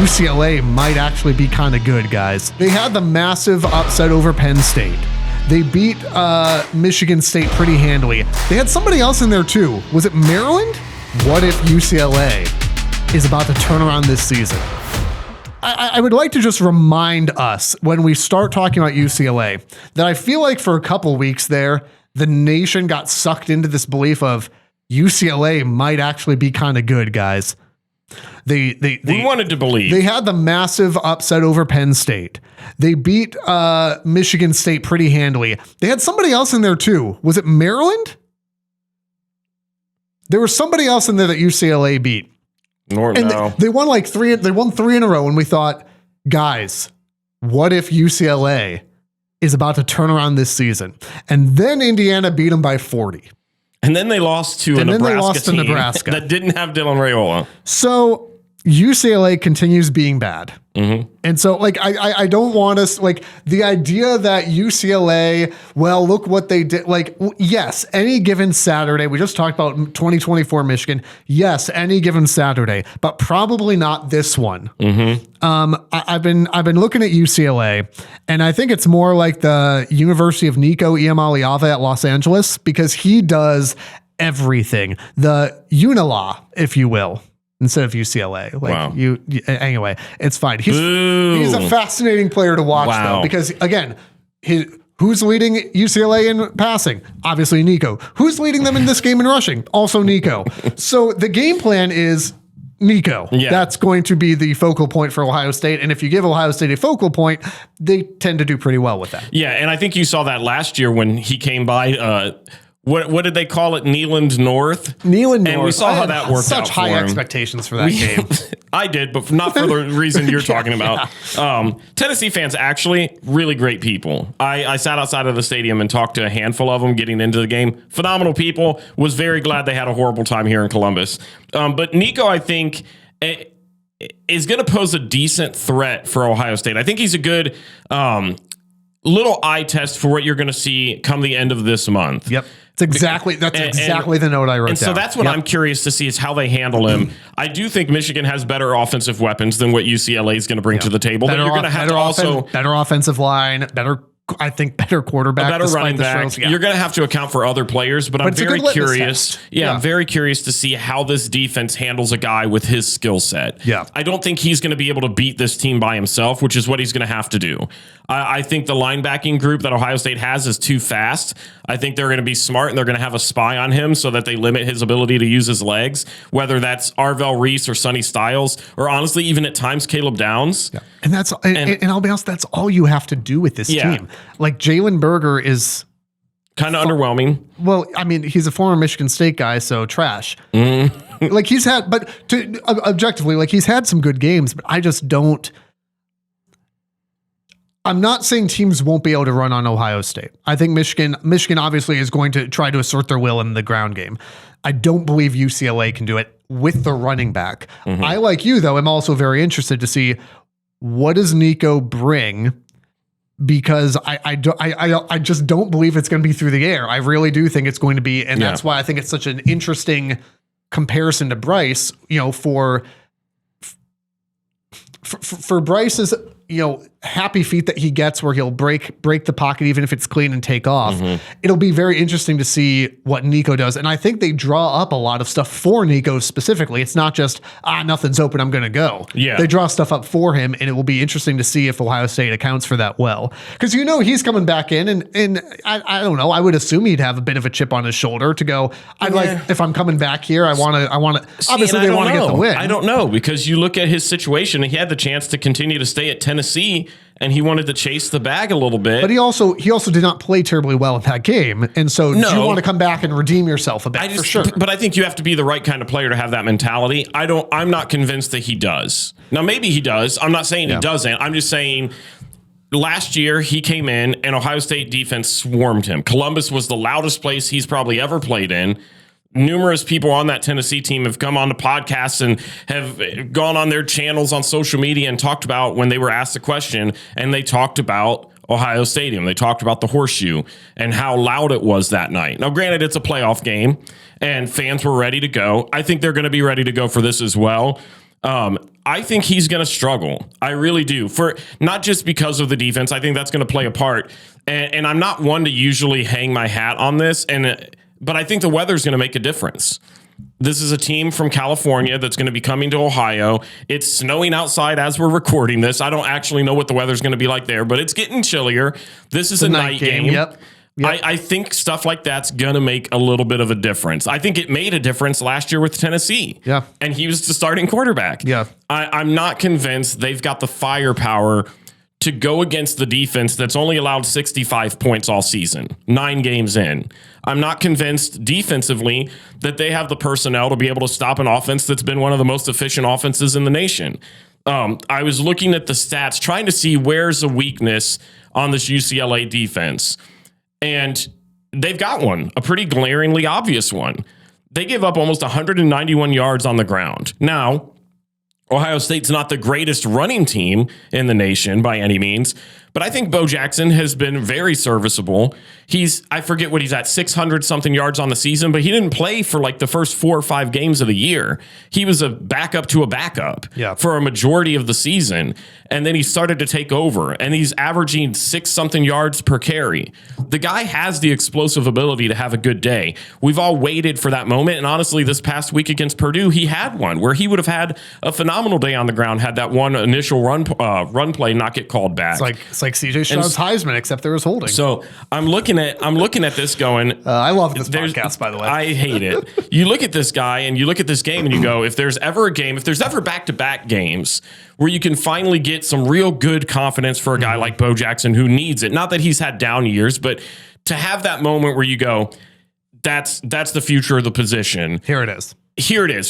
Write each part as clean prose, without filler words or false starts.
UCLA might actually be kind of good, guys. They had the massive upset over Penn State. They beat Michigan State pretty handily. They had somebody else in there too. Was it Maryland? What if UCLA is about to turn around this season? I would like to just remind us when we start talking about UCLA that I feel like for a couple weeks there, the nation got sucked into this belief of UCLA might actually be kind of good, guys. We wanted to believe. They had the massive upset over Penn State. They beat Michigan State pretty handily. They had somebody else in there too. Was it Maryland? There was somebody else in there that UCLA beat. They won like three. They won 3 in a row, and we thought, guys, what if UCLA is about to turn around this season? And then Indiana beat them by 40. And then they lost to a Nebraska team that didn't have Dylan Raiola. So UCLA continues being bad. Mm-hmm. And so, like, I don't want us, like, the idea that UCLA, well, look what they did. Like, yes, any given Saturday, we just talked about 2024 Michigan. Yes, any given Saturday, but probably not this one. Mm-hmm. I've been looking at UCLA, and I think it's more like the University of Nico Iamaleava at Los Angeles, because he does everything. The Unilaw, if you will. Instead of UCLA. Like wow. Anyway, it's fine. He's a fascinating player to watch though, because again, who's leading UCLA in passing? Obviously Nico. Who's leading them in this game in rushing? Also Nico. So the game plan is Nico. Yeah. That's going to be the focal point for Ohio State. And if you give Ohio State a focal point, they tend to do pretty well with that. Yeah, and I think you saw that last year when he came by what did they call it? Neyland North? Neyland North. And we saw how that worked out Such high expectations for that game. I did, but not for the reason you're talking about. Yeah. Tennessee fans, actually, really great people. I sat outside of the stadium and talked to a handful of them getting into the game. Phenomenal people. Was very glad they had a horrible time here in Columbus. But Nico, I think, is going to pose a decent threat for Ohio State. I think he's a good little eye test for what you're going to see come the end of this month. Yep. That's exactly the note I wrote down. So that's what I'm curious to see is how they handle him. I do think Michigan has better offensive weapons than what UCLA is going to bring to the table. But you're going to have to also better offensive line, better quarterback, a better running back. You're going to have to account for other players, but I'm very curious. Yeah, I'm very curious to see how this defense handles a guy with his skill set. Yeah, I don't think he's going to be able to beat this team by himself, which is what he's going to have to do. I think the linebacking group that Ohio State has is too fast. I think they're going to be smart and they're going to have a spy on him so that they limit his ability to use his legs, whether that's Arvell Reese or Sonny Styles, or honestly, even at times Caleb Downs. Yeah. And I'll be honest, that's all you have to do with this team. Like Jalen Berger is kind of underwhelming. Well, I mean, he's a former Michigan State guy, so trash. Mm. Like he's had, but objectively, like he's had some good games, but I just don't. I'm not saying teams won't be able to run on Ohio State. I think Michigan obviously is going to try to assert their will in the ground game. I don't believe UCLA can do it with the running back. Mm-hmm. I, like you though, am also very interested to see what does Nico bring, because I just don't believe it's going to be through the air. I really do think it's going to be, and that's why I think it's such an interesting comparison to Bryce. You know, for Bryce's, happy feet that he gets where he'll break the pocket even if it's clean and take off. Mm-hmm. It'll be very interesting to see what Nico does. And I think they draw up a lot of stuff for Nico specifically. It's not just, nothing's open, I'm going to go. Yeah. They draw stuff up for him, and it will be interesting to see if Ohio State accounts for that well. Because he's coming back in, and I don't know, I would assume he'd have a bit of a chip on his shoulder to go, if I'm coming back here, I want to, obviously they want to get the win. I don't know, because you look at his situation, he had the chance to continue to stay at Tennessee, and he wanted to chase the bag a little bit. But he also did not play terribly well in that game. And so do you want to come back and redeem yourself a bit? For sure. But I think you have to be the right kind of player to have that mentality. I'm not convinced that he does. Now, maybe he does. I'm not saying he doesn't. I'm just saying last year he came in and Ohio State defense swarmed him. Columbus was the loudest place he's probably ever played in. Numerous people on that Tennessee team have come on the podcasts and have gone on their channels on social media and talked about when they were asked the question, and they talked about Ohio Stadium. They talked about the Horseshoe and how loud it was that night. Now, granted, it's a playoff game and fans were ready to go. I think they're going to be ready to go for this as well. I think he's going to struggle. I really do. For not just because of the defense. I think that's going to play a part. And I'm not one to usually hang my hat on this. But I think the weather's going to make a difference. This is a team from California that's going to be coming to Ohio. It's snowing outside as we're recording this. I don't actually know what the weather's going to be like there, but it's getting chillier. This is a night game. Yep. I think stuff like that's going to make a little bit of a difference. I think it made a difference last year with Tennessee. Yeah. And he was the starting quarterback. Yeah. I'm not convinced they've got the firepower to go against the defense that's only allowed 65 points all season, 9 games in. I'm not convinced defensively that they have the personnel to be able to stop an offense that's been one of the most efficient offenses in the nation. I was looking at the stats, trying to see where's a weakness on this UCLA defense. And they've got one, a pretty glaringly obvious one. They give up almost 191 yards on the ground. Now, Ohio State's not the greatest running team in the nation by any means, but I think Bo Jackson has been very serviceable. I forget what he's at, 600 something yards on the season, but he didn't play for like the first 4 or 5 games of the year. He was a backup to a backup for a majority of the season. And then he started to take over, and he's averaging 6 something yards per carry. The guy has the explosive ability to have a good day. We've all waited for that moment. And honestly, this past week against Purdue, he had one where he would have had a phenomenal day on the ground had that one initial run play not get called back. It's like CJ Stroud's Heisman, except there was holding. So I'm looking at this going. I love this podcast, by the way. I hate it. You look at this guy and you look at this game and you go, if there's ever back-to-back games where you can finally get some real good confidence for a guy like Bo Jackson who needs it. Not that he's had down years, but to have that moment where you go, that's the future of the position. Here it is.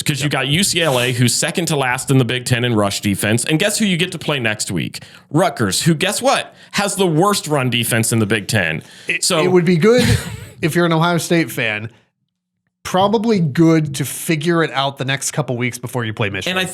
Because you got UCLA, who's second to last in the Big Ten in rush defense. And guess who you get to play next week? Rutgers, who, guess what, has the worst run defense in the Big Ten. It would be good if you're an Ohio State fan. Probably good to figure it out the next couple weeks before you play Michigan. And I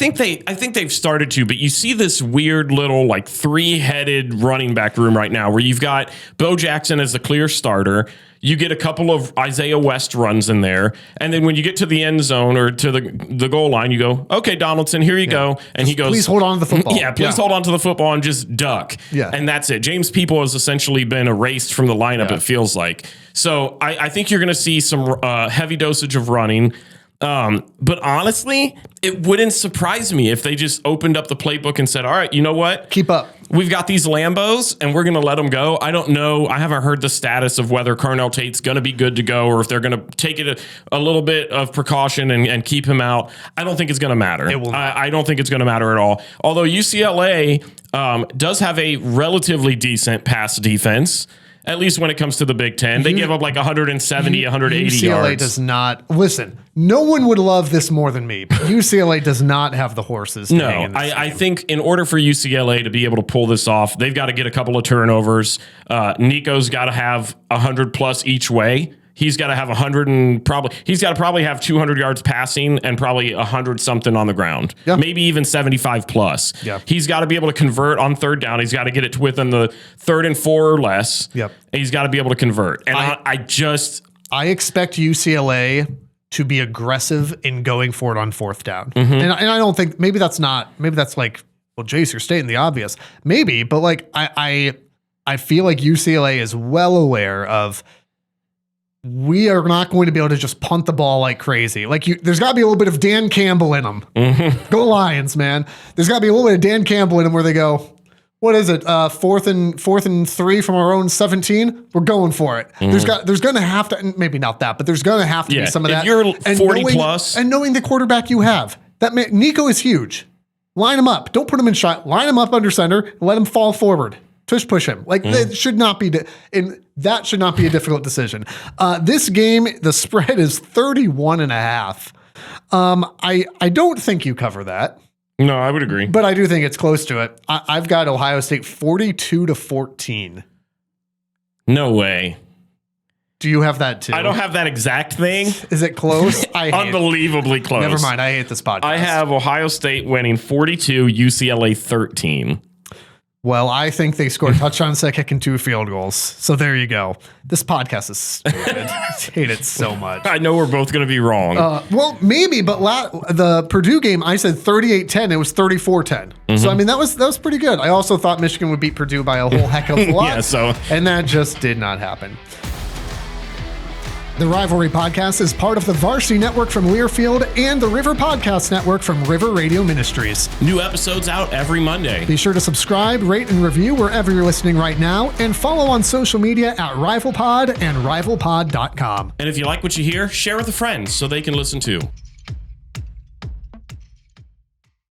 think they've started to, but you see this weird little like 3-headed running back room right now where you've got Bo Jackson as the clear starter. You get a couple of Isaiah West runs in there. And then when you get to the end zone or to the goal line, you go, okay, Donaldson, here you go. And he goes, please hold on to the football. Please hold on to the football and just duck. Yeah. And that's it. James People has essentially been erased from the lineup, it feels like. So I think you're going to see some heavy dosage of running. But honestly, it wouldn't surprise me if they just opened up the playbook and said, all right, you know what? Keep up. We've got these Lambos and we're going to let them go. I don't know. I haven't heard the status of whether Carnell Tate's going to be good to go or if they're going to take it a little bit of precaution and keep him out. I don't think it's going to matter. It will not. I don't think it's going to matter at all. Although UCLA does have a relatively decent pass defense. At least when it comes to the Big Ten. They give up like 170, 180 UCLA yards. UCLA does not. Listen, no one would love this more than me, but UCLA does not have the horses. I think in order for UCLA to be able to pull this off, they've got to get a couple of turnovers. Nico's got to have 100 plus each way. He's got to have 100 and he's got to probably have 200 yards passing and probably 100 something on the ground. Yeah. Maybe even 75 plus. Yeah. He's got to be able to convert on third down. He's got to get it to within the 3rd and 4 or less. Yep. And he's got to be able to convert. And I expect UCLA to be aggressive in going for it on 4th down. And I don't think maybe that's like, well, Jace, you're stating the obvious. Maybe, but like I feel like UCLA is well aware of we are not going to be able to just punt the ball like crazy. Like there's got to be a little bit of Dan Campbell in them. Go Lions, man. There's got to be a little bit of Dan Campbell in them where they go, what is it? 4th and 3 from our own 17. We're going for it. There's going to have to, maybe not that, but there's going to have to be some of that. If you're 40 plus. And knowing the quarterback you have, Nico is huge. Line him up. Don't put him in shot. Line him up under center. And let him fall forward. Tush push him. Like it should not be, that should not be a difficult decision. This game, the spread is 31.5. I don't think you cover that. No, I would agree. But I do think it's close to it. I've got Ohio State 42-14. No way. Do you have that too? I don't have that exact thing. Is it close? Unbelievably close. Never mind. I hate this podcast. I have Ohio State winning 42, UCLA 13. Well, I think they scored a touchdown, set kick, and 2 field goals. So there you go. This podcast is stupid. I hate it so much. I know we're both going to be wrong. Well, maybe, but the Purdue game, I said 38-10. It was 34-10. So, I mean, that was pretty good. I also thought Michigan would beat Purdue by a whole heck of a lot. And that just did not happen. The Rivalry Podcast is part of the Varsity Network from Learfield and the River Podcast Network from River Radio Ministries. New episodes out every Monday. Be sure to subscribe, rate, and review wherever you're listening right now, and follow on social media at RivalPod and RivalPod.com. And if you like what you hear, share with a friend so they can listen too.